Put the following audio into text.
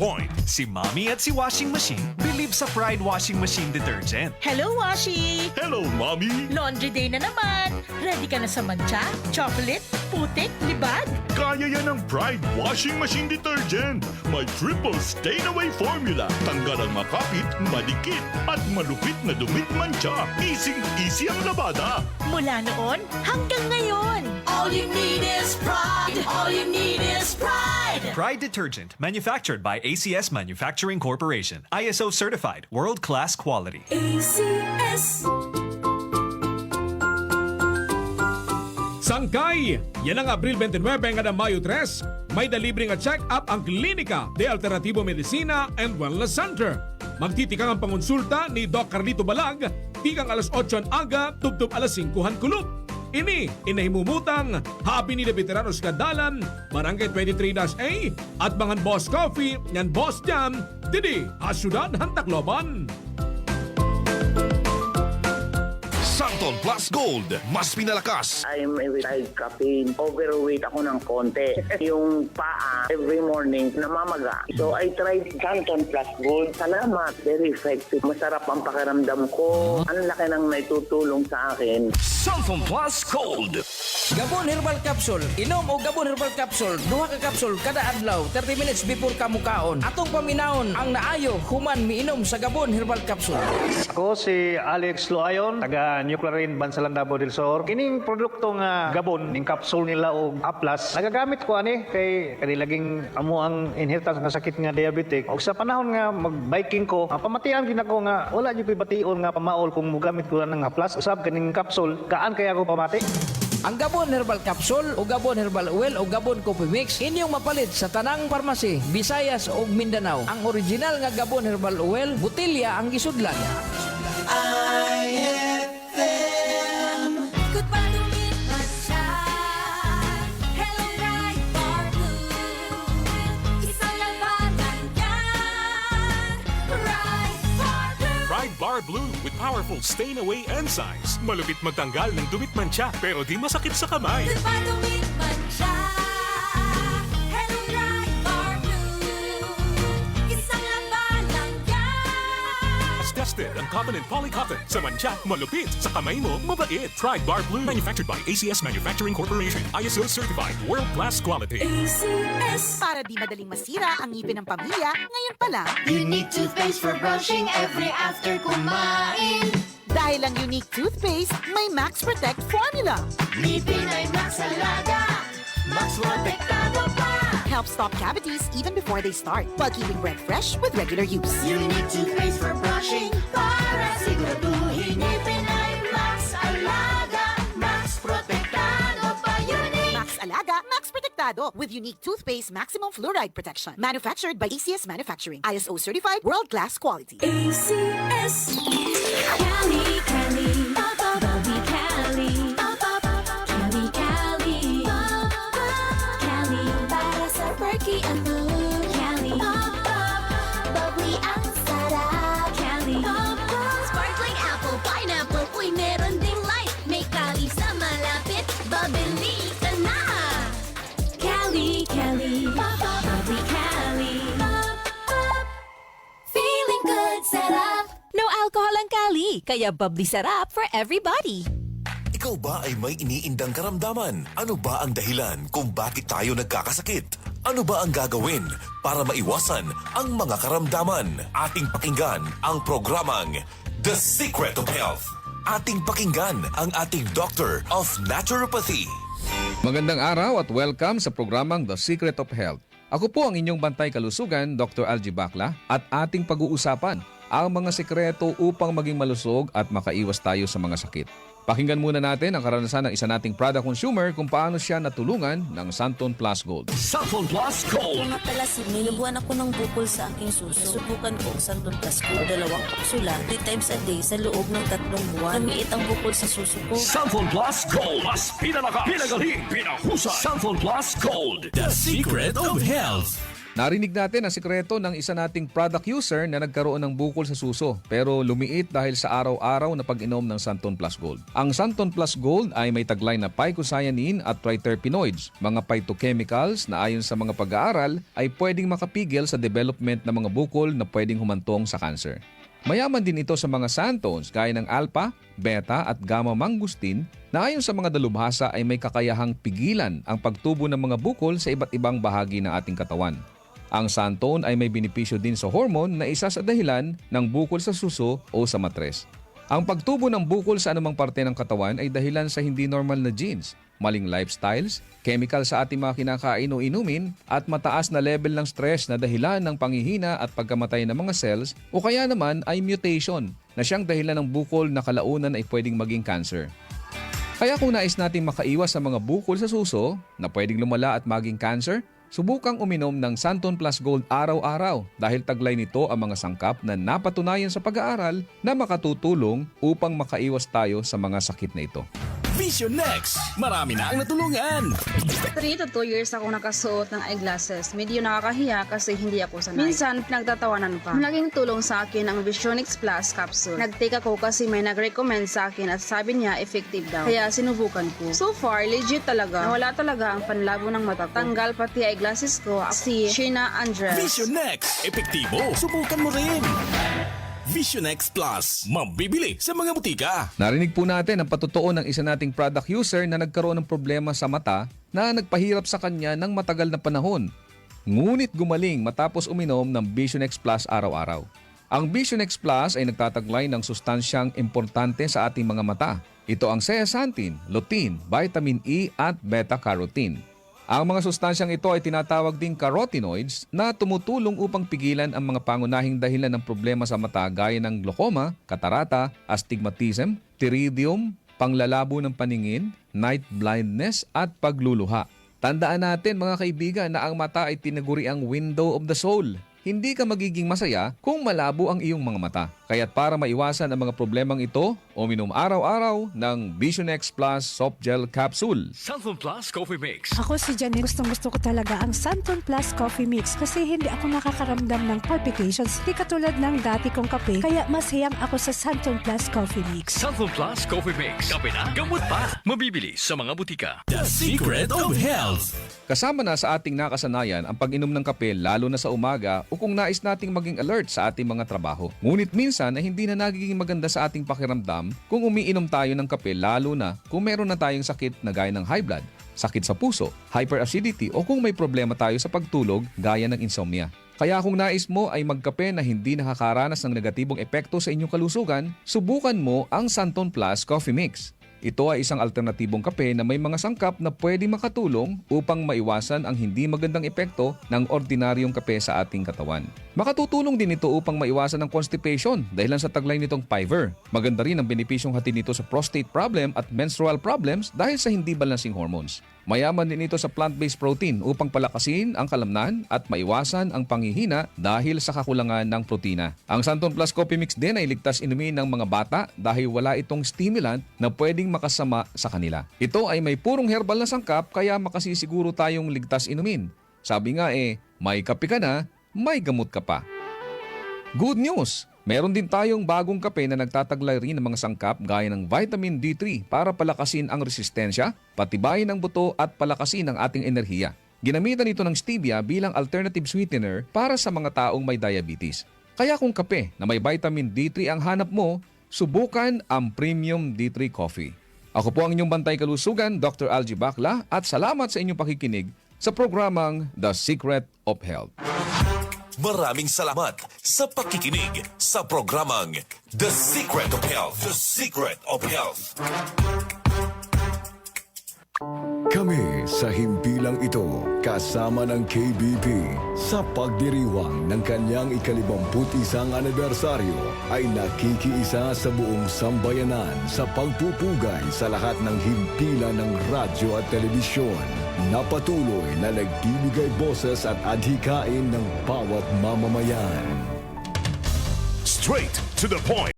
point. Si Mommy at si Washing Machine believe sa Pride Washing Machine Detergent. Hello, Washi! Hello, Mommy! Laundry day na naman. Ready ka na sa mancha, chocolate, putik, libag? Kaya yan ang Pride Washing Machine Detergent. May triple stain-away formula. Tanggal ang makapit, madikit, at malupit na dumit mancha. Easy ang labada. Mula noon hanggang ngayon. All you need is pride. All you need is pride. Pride Detergent, manufactured by ACS Manufacturing Corporation. ISO certified, world-class quality. ACS. Sangkay! Yan ang Abril 29 hanggang Mayo 3. May dalibreng check-up ang Klinika de Alternativo Medicina and Wellness Center. Magtitikang ang pangonsulta ni Doc Carlito Balag, tikang alas 8 ang aga, tubtub alas 5 kulub. Ini, inahimumutang, habi ni Veteranos Kadalan, Barangay 23-A, at mga Boss Coffee, yan Boss Jam, didi, Asyudad Tacloban. Santon Plus Gold. Mas pinalakas. I'm a retired caffeine. Overweight ako ng konti. Yung paa, every morning, namamaga. So I tried Santon Plus Gold. Salamat. Very effective. Masarap ang pakiramdam ko. Ang laki ng naitutulong sa akin. Santon Plus Gold. Gabon Herbal Capsule. Inom o Gabon Herbal Capsule. Duha ka capsule kada adlaw 30 minutes before kamukaon. Atong paminahon ang naayo human miinom sa Gabon Herbal Capsule. Ako si Alex Loayon, taga Nuclearin Bansalan Davao del Sur. Kining produkto nga Gabon, ning capsule nila o Aplas, nagagamit ko ani kay kanilaging amo ang inheritance nga sakit nga diabetic. Og sa panahon nga mag-biking ko, pamatian gid ako nga wala gyud bation nga pamaol kung mogamit ko lang ng Aplas. Usab kaning capsule, kaan kaya ako pamati? Ang Gabon Herbal Capsule o Gabon Herbal Oil o Gabon Coffee Mix inyong mapalit sa tanang parmasi, Visayas o Mindanao. Ang original nga Gabon Herbal Oil, butilya ang gisudlan. Pride Bar Blue with powerful stain-away enzymes. Malupit magtanggal ng dumit mancha pero di masakit sa kamay. As tested ang cotton and polycotton. Sa mancha, malupit. Sa kamay mo, mabait. Pride Bar Blue. Manufactured by ACS Manufacturing Corporation. ISO certified. World-class quality. ACS. Para di madaling masira ang ngipin ng pamilya, ngayon pa lang. Unique toothpaste for brushing every after kumain. Dahil ang unique toothpaste, may Max Protect formula. Ngipin ay Max Alaga, Max Protektado pa. Helps stop cavities even before they start, while keeping breath fresh with regular use. Unique toothpaste for brushing para siguraduhin ngipin ay Max Alaga, Max Protektado pa. Unique Max Alaga, Max Protectado with unique toothpaste maximum fluoride protection. Manufactured by ACS Manufacturing. ISO certified world-class quality. ACS. Cali, Cali, Bobby Cali, Cali, Cali, Cali, para sa perky ang mood. Cali, bubbly ang sarap. Cali, sparkling apple, pineapple, uy meron ding light. May Cali sa malapit, babili ka na. Cali, Cali, bubbly Cali, feeling good, sarap. No alcohol ang Cali, kaya bubbly sarap for everybody. Ikaw ba ay may iniindang karamdaman? Ano ba ang dahilan kung bakit tayo nagkakasakit? Ano ba ang gagawin para maiwasan ang mga karamdaman? Ating pakinggan ang programang The Secret of Health. Ating pakinggan ang ating Doctor of Naturopathy. Magandang araw at welcome sa programang The Secret of Health. Ako po ang inyong bantay kalusugan, Dr. Algie Bakla, at ating pag-uusapan ang mga sekreto upang maging malusog at makaiwas tayo sa mga sakit. Pakinggan muna natin ang karanasan ng isa nating product consumer kung paano siya natulungan ng Santon Plus Gold. Santon Plus Gold. Kung napalasin, nilubuan ako ng bukol sa aking suso. Subukan ko ang Santon Plus Gold. 2 kapsula, 3 times a day sa loob ng 3 buwan. Lumiit ang bukol sa suso ko. Santon Plus Gold. Mas pinalakas, pinagaling, pinahusay. Santon Plus Gold. The Secret of Health. Narinig natin ang sikreto ng isa nating product user na nagkaroon ng bukol sa suso pero lumiit dahil sa araw-araw na pag-inom ng Santon Plus Gold. Ang Santon Plus Gold ay may taglay na phycocyanin at triterpenoids, mga phytochemicals na ayon sa mga pag-aaral ay pwedeng makapigil sa development ng mga bukol na pwedeng humantong sa cancer. Mayaman din ito sa mga santones gaya ng alpha, beta at gamma mangustin na ayon sa mga dalubhasa ay may kakayahang pigilan ang pagtubo ng mga bukol sa iba't ibang bahagi ng ating katawan. Ang santone ay may benepisyo din sa hormone na isa sa dahilan ng bukol sa suso o sa matres. Ang pagtubo ng bukol sa anumang parte ng katawan ay dahilan sa hindi normal na genes, maling lifestyles, chemical sa ating mga kinakain o inumin, at mataas na level ng stress na dahilan ng panghihina at pagkamatay ng mga cells o kaya naman ay mutation na siyang dahilan ng bukol na kalaunan ay pwedeng maging cancer. Kaya kung nais nating makaiwas sa mga bukol sa suso na pwedeng lumala at maging cancer, subukang uminom ng Santon Plus Gold araw-araw dahil taglay nito ang mga sangkap na napatunayan sa pag-aaral na makatutulong upang makaiwas tayo sa mga sakit na ito. Vision Next! Marami na ang natulungan! 3 to 2 years akong nakasuot ng eyeglasses. Medyo nakakahiya kasi hindi ako sanay. Minsan, pinagtatawanan pa. Malaking tulong sa akin ang Vision X Plus capsule. Nag-take ako kasi may nag-recommend sa akin at sabi niya effective daw. Kaya sinubukan ko. So far, legit talaga. Nawala talaga ang panlabo ng mata ko. Tanggal pati eyeglasses ko. Si Sheena Andres. Vision Next! Epektibo! Subukan mo rin! Vision X Plus, mabibili sa mga butika. Narinig po natin ang patotoo ng isa nating product user na nagkaroon ng problema sa mata na nagpahirap sa kanya ng matagal na panahon. Ngunit gumaling matapos uminom ng Vision X Plus araw-araw. Ang Vision X Plus ay nagtataglay ng sustansyang importante sa ating mga mata. Ito ang zeaxanthin, lutein, vitamin E at beta-carotene. Ang mga sustansyang ito ay tinatawag ding carotenoids na tumutulong upang pigilan ang mga pangunahing dahilan ng problema sa mata gaya ng glaucoma, katarata, astigmatism, pterygium, panglalabo ng paningin, night blindness at pagluluha. Tandaan natin mga kaibigan na ang mata ay tinaguri ang window of the soul. Hindi ka magiging masaya kung malabo ang iyong mga mata. Kaya't para maiwasan ang mga problemang ito, uminom araw-araw ng Vision X Plus Soft Gel Capsule. Santon Plus Coffee Mix. Ako si Janet. Gustong-gusto ko talaga ang Santon Plus Coffee Mix kasi hindi ako nakakaramdam ng palpitations. Hindi katulad ng dati kong kape. Kaya mas hiyang ako sa Santon Plus Coffee Mix. Santon Plus Coffee Mix. Kape na, gamot pa. Mabibili sa mga butika. The Secret of Health. Kasama na sa ating nakasanayan ang pag-inom ng kape lalo na sa umaga o kung nais nating maging alert sa ating mga trabaho. Ngunit minsan ay hindi na nagiging maganda sa ating pakiramdam kung umiinom tayo ng kape lalo na kung meron na tayong sakit na gaya ng high blood, sakit sa puso, hyperacidity o kung may problema tayo sa pagtulog gaya ng insomnia. Kaya kung nais mo ay magkape na hindi nakakaranas ng negatibong epekto sa inyong kalusugan, subukan mo ang Santon Plus Coffee Mix. Ito ay isang alternatibong kape na may mga sangkap na pwedeng makatulong upang maiwasan ang hindi magandang epekto ng ordinaryong kape sa ating katawan. Makatutulong din ito upang maiwasan ang constipation dahilan sa taglay nitong Piver. Maganda rin ang benepisyong hatid nito sa prostate problem at menstrual problems dahil sa hindi balancing hormones. Mayaman din ito sa plant-based protein upang palakasin ang kalamnan at maiwasan ang panghihina dahil sa kakulangan ng protina. Ang Santon Plus Coffee Mix din ay ligtas inumin ng mga bata dahil wala itong stimulant na pwedeng makasama sa kanila. Ito ay may purong herbal na sangkap kaya makasisiguro tayong ligtas inumin. Sabi nga may kape ka na, may gamot ka pa. Good news! Meron din tayong bagong kape na nagtataglay rin ng mga sangkap gaya ng vitamin D3 para palakasin ang resistensya, patibayin ang buto at palakasin ang ating enerhiya. Ginamitan ito ng stevia bilang alternative sweetener para sa mga taong may diabetes. Kaya kung kape na may vitamin D3 ang hanap mo, subukan ang Premium D3 Coffee. Ako po ang inyong bantay kalusugan, Dr. Algie Bacla, at salamat sa inyong pakikinig sa programang The Secret of Health. Maraming salamat sa pakikinig sa programang The Secret of Health. The Secret of Health. Kami sa himpilang ito, kasama ng KBP, sa pagdiriwang ng kanyang 51 anibersaryo, ay nakikiisa sa buong sambayanan sa pagpupugay sa lahat ng himpilan ng radyo at telebisyon, na patuloy na nagbibigay boses at adhikain ng bawat mamamayan. Straight to the point.